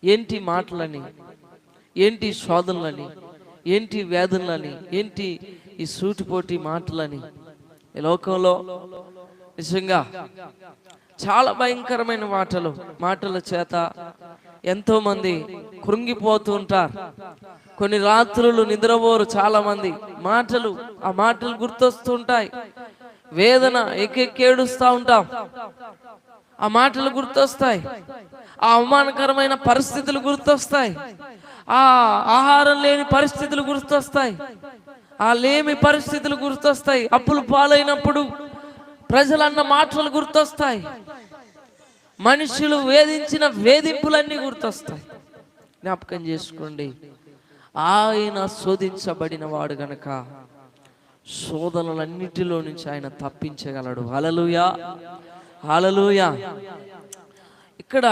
ఏంటి మాటలని, ఏంటి శోధనలని, ఏంటి వేదనలని, ఏంటి ఈ సూటిపోటి మాటలని. ఈ లోకంలో నిజంగా చాలా భయంకరమైన మాటల చేత ఎంతో మంది కృంగిపోతూ ఉంటారు. కొన్ని రాత్రులు నిద్రపోరు చాలా మంది. ఆ మాటలు గుర్తొస్తూ ఉంటాయి. వేదన ఏడుస్తూ ఉంటాం. ఆ మాటలు గుర్తొస్తాయి. ఆ అవమానకరమైన పరిస్థితులు గుర్తొస్తాయి. ఆ ఆహారం లేని పరిస్థితులు గుర్తొస్తాయి. ఆ లేమి పరిస్థితులు గుర్తొస్తాయి. అప్పులు పాలైనప్పుడు ప్రజలన్న మాటలు గుర్తొస్తాయి. మనుషులు వేధించిన వేధింపులన్నీ గుర్తొస్తాయి. జ్ఞాపకం చేసుకోండి, ఆయన శోధించబడిన వాడు గనక శోధనలన్నిటిలో నుంచి ఆయన తప్పించగలడు. హల్లెలూయా, హల్లెలూయా. ఇక్కడ